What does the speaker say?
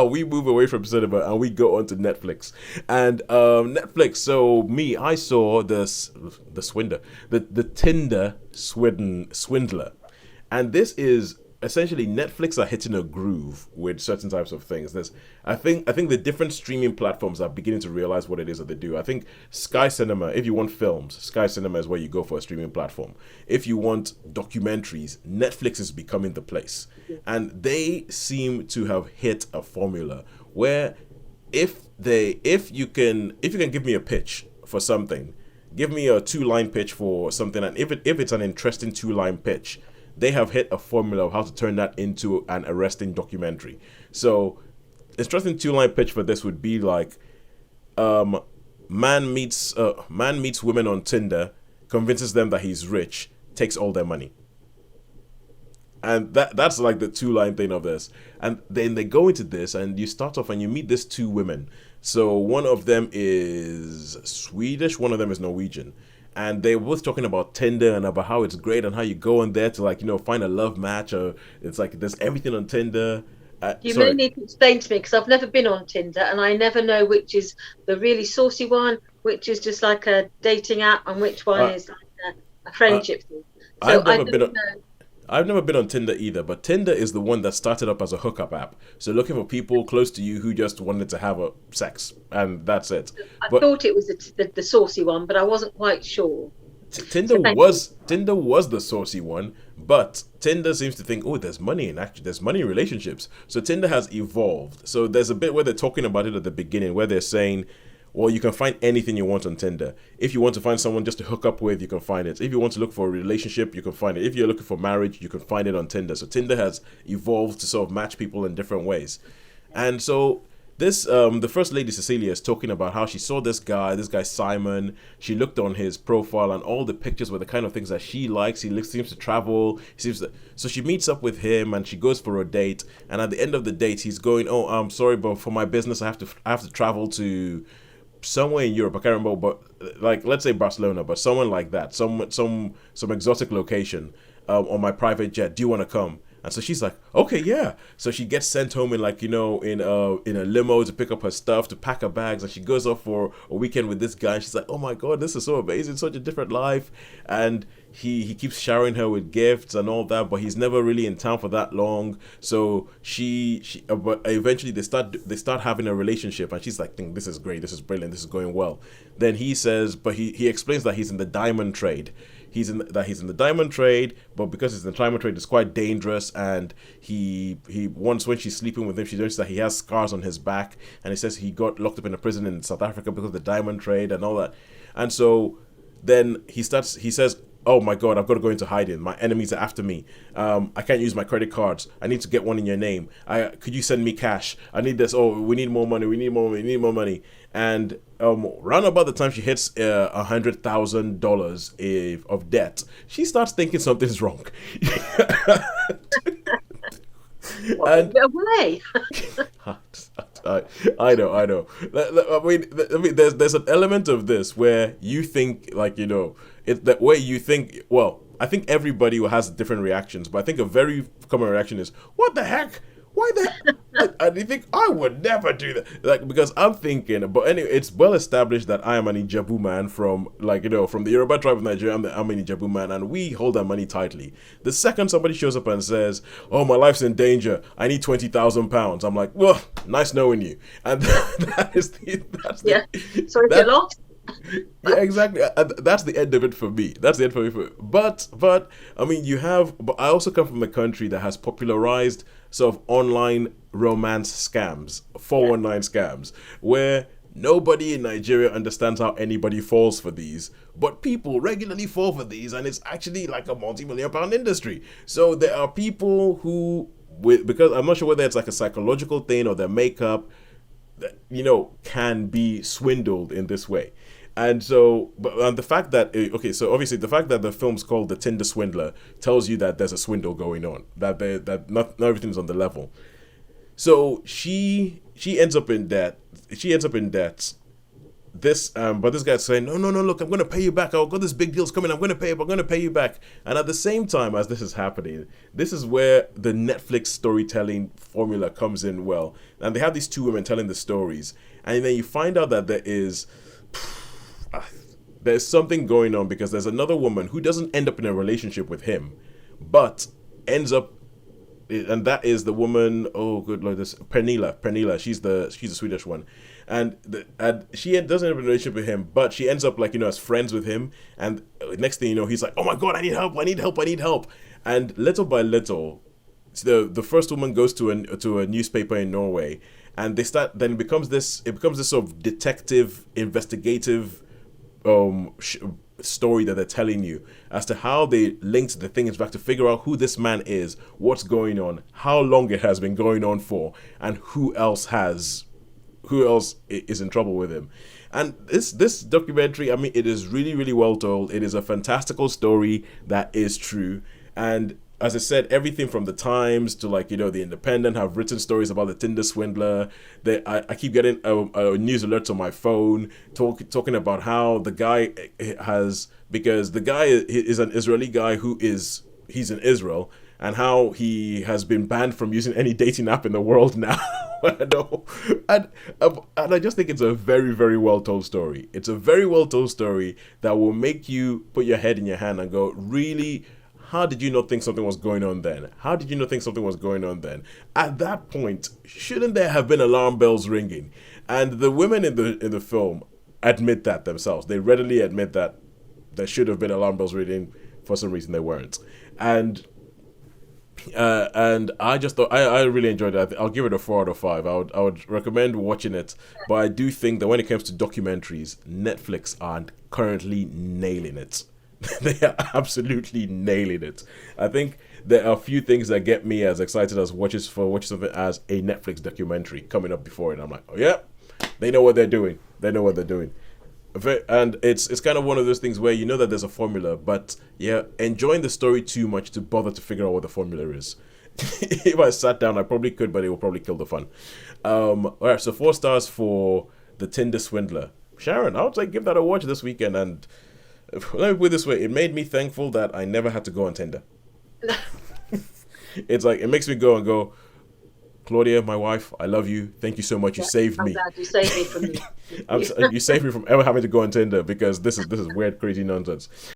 we move away from cinema and we go on to Netflix. And Netflix. So I saw the Swindler, the Tinder Swindler, and this is essentially Netflix are hitting a groove with certain types of things. I think the different streaming platforms are beginning to realize what it is that they do. I think Sky Cinema, if you want films, Sky Cinema is where you go for a streaming platform. If you want documentaries, Netflix is becoming the place. And they seem to have hit a formula where if you can give me a pitch for something, give me a two-line pitch for something, and if it's an interesting two-line pitch, they have hit a formula of how to turn that into an arresting documentary. So, interesting two-line pitch for this would be like, um, man meets women on Tinder, convinces them that he's rich, takes all their money, and that's like the two-line thing of this. And then they go into this, and you start off and you meet these two women. So one of them is Swedish, one of them is Norwegian, and they were both talking about Tinder and about how it's great and how you go in there to, like, find a love match, or it's like there's everything on Tinder. You may Sorry. need to explain to me because I've never been on Tinder and I never know which is the really saucy one, which is just like a dating app, and which one Uh, is like a uh, friendship thing. So I've I never don't been on. know. I've never been on Tinder either, but Tinder is the one that started up as a hookup app. So looking for people close to you who just wanted to have a sex, and that's it. I But thought it was the saucy one, but I wasn't quite sure. Tinder So thank you. was the saucy one, but Tinder seems to think, oh, there's money in relationships. So Tinder has evolved. So there's a bit where they're talking about it at the beginning, where they're saying, well, you can find anything you want on Tinder. If you want to find someone just to hook up with, you can find it. If you want to look for a relationship, you can find it. If you're looking for marriage, you can find it on Tinder. So Tinder has evolved to sort of match people in different ways. And so the first lady Cecilia is talking about how she saw this guy Simon. She looked on his profile, and all the pictures were the kind of things that she likes. Seems to travel. So she meets up with him, and she goes for a date. And at the end of the date, he's going, "Oh, I'm sorry, but for my business, I have to travel to somewhere in Europe. I can't remember, but like, let's say Barcelona, but someone like that, some exotic location, on my private jet. Do you want to come?" And so she's like, "Okay, yeah." So she gets sent home in, like, in a limo to pick up her stuff, to pack her bags, and she goes off for a weekend with this guy. And she's like, "Oh my god, this is so amazing, such a different life." And he keeps showering her with gifts and all that, but he's never really in town for that long. So but eventually they start having a relationship, and she's like, "This is great, this is brilliant, this is going well." Then he says, but he explains that he's in the diamond trade. He's in the diamond trade, but because he's in the diamond trade, it's quite dangerous. And he once, when she's sleeping with him, she notices that he has scars on his back, and he says he got locked up in a prison in South Africa because of the diamond trade and all that. And so then he says, "Oh my god, I've got to go into hiding. My enemies are after me. I can't use my credit cards. I need to get one in your name. Could you send me cash? I need this. Oh, we need more money. We need more money. We need more money." And round about the time she hits $100,000 of debt, she starts thinking something's wrong. Well, And give it away. I, I know. There's an element of this where you think, like, it's that way you think. Well, I think everybody has different reactions, but I think a very common reaction is, "What the heck? Why the heck?" And you think, "I would never do that," like, because I'm thinking. But anyway, it's well established that I am an Ijebu man from, like, from the Yoruba tribe of Nigeria. I'm an Ijebu man, and we hold our money tightly. The second somebody shows up and says, "Oh, my life's in danger. I need £20,000," I'm like, "Well, nice knowing you." And that's Yeah. the Sorry for your that loss. yeah, exactly. That's the end of it for me. That's the end for me. But I mean, But I also come from a country that has popularized sort of online romance scams, Yeah. 419 scams, where nobody in Nigeria understands how anybody falls for these, but people regularly fall for these, and it's actually like a multi-million-pound industry. So there are people who, because I'm not sure whether it's like a psychological thing or their makeup, that, can be swindled in this way. And so, the fact that, okay, so obviously the fact that the film's called The Tinder Swindler tells you that there's a swindle going on, that not everything's on the level. So she ends up in debt. She ends up in debt. but this guy's saying, no, look, I'm going to pay you back. I've got this big deal's coming. I'm going to pay you back. And at the same time as this is happening, this is where the Netflix storytelling formula comes in well. And they have these two women telling the stories. And then you find out that there's something going on, because there's another woman who doesn't end up in a relationship with him, but ends up, and that is the woman. Oh, good Lord, this Pernilla. She's the Swedish one, and she doesn't have a relationship with him, but she ends up, like, as friends with him. And next thing you know, he's like, oh my God, I need help. And little by little, the first woman goes to a newspaper in Norway, and they start. Then it becomes this sort of detective, investigative story that they're telling you as to how they linked the things back to figure out who this man is, what's going on, how long it has been going on for, and who else is in trouble with him. And this documentary, I mean, it is really, really well told. It is a fantastical story that is true. And as I said, everything from the Times to, like, the Independent have written stories about the Tinder Swindler. I keep getting a news alert on my phone talking about how the guy because the guy is an Israeli guy he's in Israel, and how he has been banned from using any dating app in the world now. and I just think it's a very, very well told story. It's a very well told story that will make you put your head in your hand and go, really. How did you not think something was going on then? At that point, shouldn't there have been alarm bells ringing? And the women in the film admit that themselves. They readily admit that there should have been alarm bells ringing. For some reason, they weren't. And I just thought I really enjoyed it. I'll give it a 4 out of 5. I would recommend watching it. But I do think that when it comes to documentaries, Netflix aren't currently nailing it. They are absolutely nailing it. I think there are a few things that get me as excited as watching something as a Netflix documentary coming up before it. I'm like, oh yeah, they know what they're doing. And it's kind of one of those things where you know that there's a formula, but yeah, enjoying the story too much to bother to figure out what the formula is. If I sat down, I probably could, but it will probably kill the fun. All right, so 4 stars for the Tinder Swindler. Sharon, I would say give that a watch this weekend. And let me put it this way, it made me thankful that I never had to go on Tinder. It's like, it makes me go, Claudia, my wife, I love you. Thank you so much. You saved me. I'm glad you saved me from you saved me from ever having to go on Tinder, because this is weird, crazy nonsense.